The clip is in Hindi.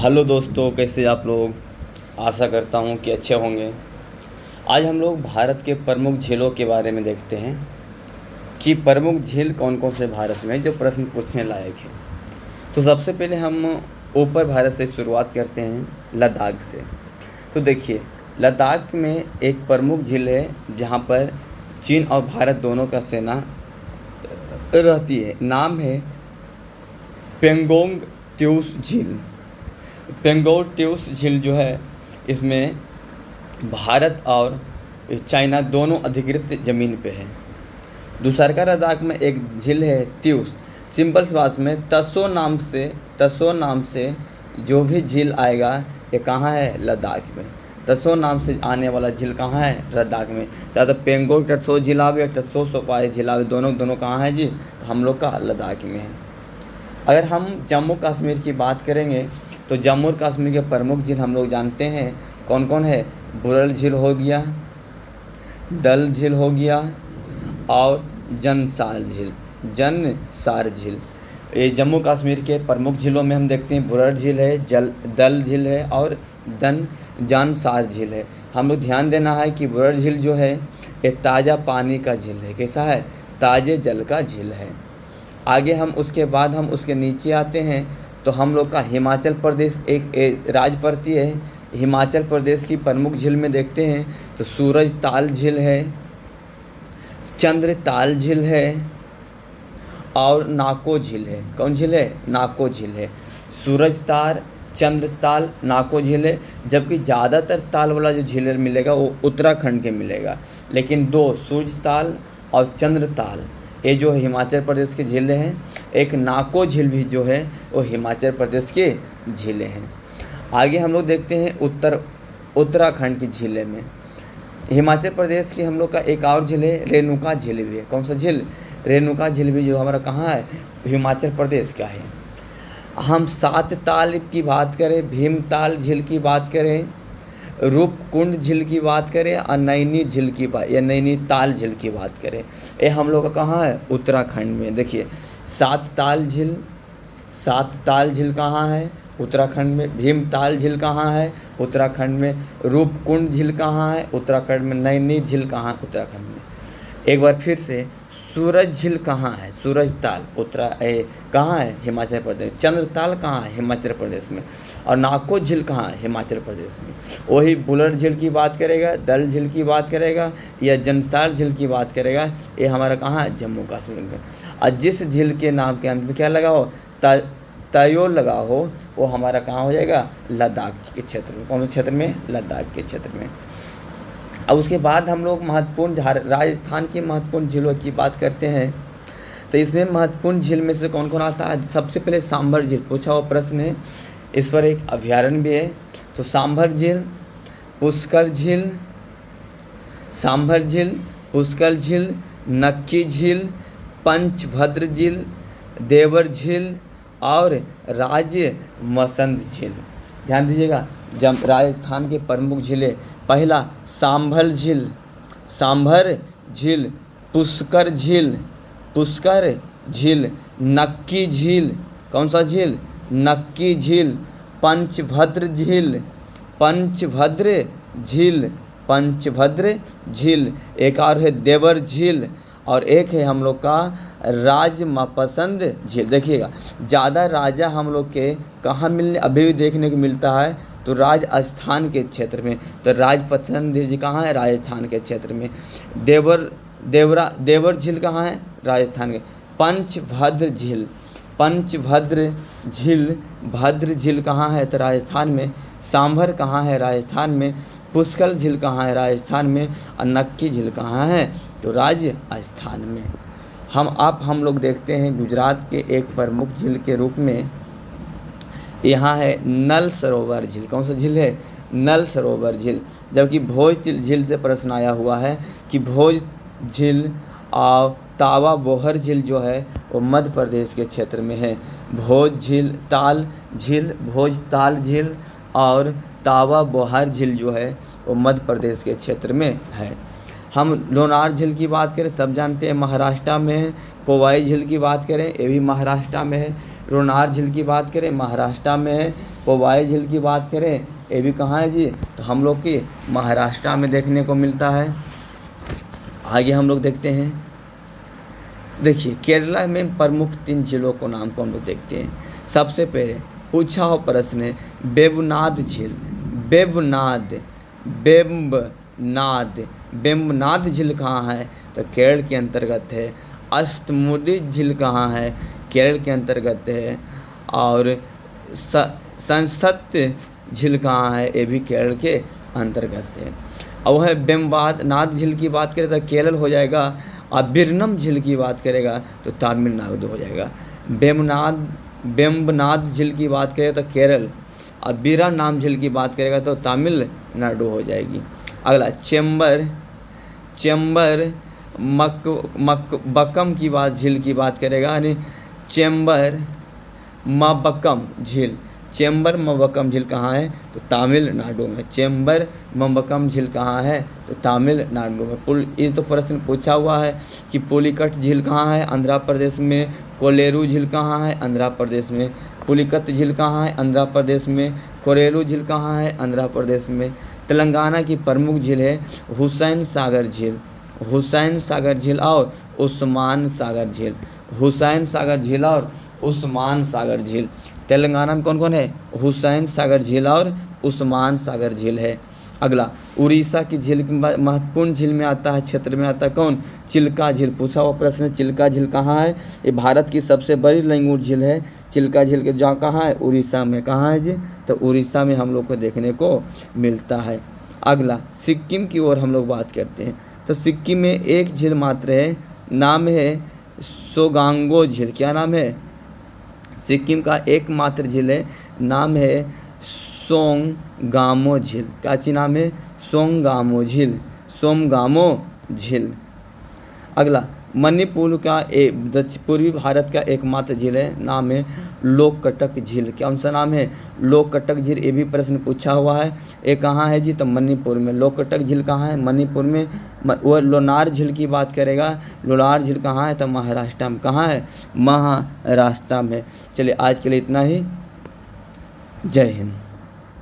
हेलो दोस्तों, कैसे आप लोग। आशा करता हूँ कि अच्छे होंगे। आज हम लोग भारत के प्रमुख झीलों के बारे में देखते हैं कि प्रमुख झील कौन कौन से भारत में हैं, जो प्रश्न पूछने लायक है। तो सबसे पहले हम ऊपर भारत से शुरुआत करते हैं, लद्दाख से। तो देखिए, लद्दाख में एक प्रमुख झील है जहाँ पर चीन और भारत दोनों का सेना रहती है। नाम है पेंगोंग त्यूस झील। पेंगोंग त्यूस झील जो है, इसमें भारत और चाइना दोनों अधिकृत ज़मीन पे है। दूसरका लद्दाख में एक झील है त्यूस। सिंपल सी बात में तसो नाम से जो भी झील आएगा ये कहाँ है? लद्दाख में। तसो नाम से आने वाला झील कहाँ है? लद्दाख में। तो पेंगोंग टसो झील आवे, टसो सोपाए झील आवे, दोनों कहाँ है जी? तो हम लोग का लद्दाख में है। अगर हम जम्मू कश्मीर की बात करेंगे तो जम्मू कश्मीर के प्रमुख झील हम लोग जानते हैं कौन कौन है। बुरल झील हो गया, डल झील हो गया और जनसार झील। ये जम्मू कश्मीर के प्रमुख झीलों में हम देखते हैं बुरल झील है, दल झील है और जनसार झील है। हम लोग ध्यान देना है कि बुरल झील जो है ये ताज़ा पानी का झील है। कैसा है? ताज़े जल का झील है। आगे हम उसके बाद हम उसके नीचे आते हैं तो हम लोग का हिमाचल प्रदेश एक राज्य पड़ती है। हिमाचल प्रदेश की प्रमुख झील में देखते हैं तो सूरजताल झील है, चंद्रताल झील है और नाको झील है। कौन झील है? नाको झील है। सूरजताल, चंद्रताल, नाको झील है। जबकि ज़्यादातर ताल वाला जो झील मिलेगा वो उत्तराखंड के मिलेगा, लेकिन दो सूरजताल और चंद्रताल ये जो हिमाचल प्रदेश के झीलें हैं। एक नाको झील भी जो है वो हिमाचल प्रदेश के झीलें हैं। आगे हम लोग देखते हैं उत्तराखंड की झीलें में। हिमाचल प्रदेश की हम लोग का एक और झील है, रेणुका झील भी है। कौन सा झील? रेणुका झील भी जो हमारा कहाँ है? हिमाचल प्रदेश का है। हम सात ताल की बात करें, भीमताल झील की बात करें, रूपकुंड झील की बात करें और नैनीताल झील की बात करें, ये हम लोग का कहाँ है? उत्तराखंड में। देखिए, सात ताल झील कहाँ है? उत्तराखंड में। भीमताल झील कहाँ है? उत्तराखंड में। रूपकुंड झील कहाँ है? उत्तराखंड में। नैनी झील कहाँ है? उत्तराखंड में। एक बार फिर से, सूरज झील कहाँ है? सूरजताल कहाँ है? हिमाचल प्रदेश। चंद्रताल कहाँ है? हिमाचल प्रदेश में। और नाको झील कहाँ है? हिमाचल प्रदेश में। वही बुलर झील की बात करेगा, दल झील की बात करेगा या जनसार झील की बात करेगा, ये हमारा कहाँ है? जम्मू कश्मीर में। और जिस झील के नाम के अंत में क्या लगा हो? तयो लगा हो, वो हमारा कहाँ हो जाएगा? लद्दाख के क्षेत्र में। कौन से क्षेत्र में? लद्दाख के क्षेत्र में। अब उसके बाद हम लोग राजस्थान की महत्वपूर्ण झीलों की बात करते हैं। तो इसमें महत्वपूर्ण झील में से कौन कौन आता है? सबसे पहले सांभर झील पूछा हुआ प्रश्न है। इस पर एक अभयारण्य भी है। तो सांभर झील, पुष्कर झील, नक्की झील, पंचभद्र झील, देवर झील और राजमसंद झील। ध्यान दीजिएगा, जब राजस्थान के प्रमुख झीलें, पहला सांभर झील, पुष्कर झील, नक्की झील। कौन सा झील? नक्की झील। पंचभद्र झील। एक और है देवर झील और एक है हम लोग का राजमपसंद झील। देखिएगा, ज़्यादा राजा हम लोग के कहाँ अभी भी देखने को मिलता है? तो राजस्थान के क्षेत्र में। तो राजपसंद झील कहाँ है? राजस्थान के क्षेत्र में। देवर झील कहाँ है? राजस्थान के। भद्र झील कहाँ है? तो राजस्थान में। सांभर कहाँ है? राजस्थान में। पुष्कर झील कहाँ है? राजस्थान में। और नक्की झील कहाँ है? तो राजस्थान में। हम लोग देखते हैं गुजरात के एक प्रमुख झील के रूप में यहाँ है नल सरोवर झील। कौन सा झील है? नल सरोवर झील। जबकि भोज झील से प्रश्न आया हुआ है कि भोज झील और तावा बोहर झील जो है वो मध्य प्रदेश के क्षेत्र में है। भोज ताल झील और तावा बोहर झील जो है वो मध्य प्रदेश के क्षेत्र में है। हम लोनार झील की बात करें, सब जानते हैं महाराष्ट्र में है। कोवाई झील की बात करें, ये भी महाराष्ट्र में है। लोनार झील की बात करें, महाराष्ट्र में है। पोवाई झील की बात करें, ये भी कहाँ है जी, तो हम लोग की महाराष्ट्र में देखने को मिलता है। आगे हम लोग देखते हैं, देखिए केरला में प्रमुख 3 झीलों को नाम को हम लोग देखते हैं। सबसे पहले पूछा हुआ प्रश्न है वेम्बनाद झील। वेम्बनाद झील कहाँ है, तो केरल के अंतर्गत है। अष्टमुडी झील कहाँ है, केरल के अंतर्गत है। और संसत्य झील कहाँ है, ये भी केरल के अंतर्गत है। और वह वेम्बनाद झील की बात करें तो केरल हो जाएगा, और बिरनम झील की बात करेगा तो तमिलनाडु हो जाएगा। वेम्बनाद झील की बात करें तो केरल, और बीरानाम झील की बात करेगा तो तमिलनाडु हो जाएगी। अगला चेम्बर मकबकम की बात झील की बात करेगा, यानी चेम्बर मबक्कम झील। चेम्बर मबक्कम झील कहाँ है, तो तमिलनाडु में। चेम्बर मबक्कम झील कहाँ है, तो तमिलनाडु में। ये तो प्रश्न पूछा हुआ है कि पुलिकट झील कहाँ है, आंध्र प्रदेश में। कोलेरू झील कहाँ है, आंध्र प्रदेश में। पुलिकट झील कहाँ है, आंध्र प्रदेश में। कोलेरू झील कहाँ है, आंध्र प्रदेश में। तेलंगाना की प्रमुख झील है हुसैन सागर झील और उस्मान सागर झील। हुसैन सागर झील और उस्मान सागर झील तेलंगाना में कौन कौन है, हुसैन सागर झील और उस्मान सागर झील है। अगला उड़ीसा की झील, महत्वपूर्ण झील में आता है, क्षेत्र में आता है कौन, चिल्का झील। पूछा हुआ प्रश्न, चिल्का झील कहाँ है, ये भारत की सबसे बड़ी लंगूर झील है। चिल्का झील के जहाँ कहाँ है, उड़ीसा में। कहाँ है जी, तो उड़ीसा में हम लोग को देखने को मिलता है। अगला सिक्किम की ओर हम लोग बात करते हैं, तो सिक्किम में एक झील मात्र है, नाम है सोगांगो झील। क्या नाम है, सिक्किम का एकमात्र झील है, नाम है सोमगामो झील। क्या चीज नाम है, सोमगामो झील। अगला मणिपुर का पूर्वी भारत का एकमात्र झील है, नाम है लोककटक झील। क्या उनका नाम है, लोककटक झील। ये भी प्रश्न पूछा हुआ है, ये कहाँ है जी, तो मणिपुर में। लोककटक झील कहाँ है, मणिपुर में। वो लोनार झील की बात करेगा, लोनार झील कहाँ है, तो महाराष्ट्र में। कहाँ है, महाराष्ट्र में। चलिए आज के लिए इतना ही, जय हिंद।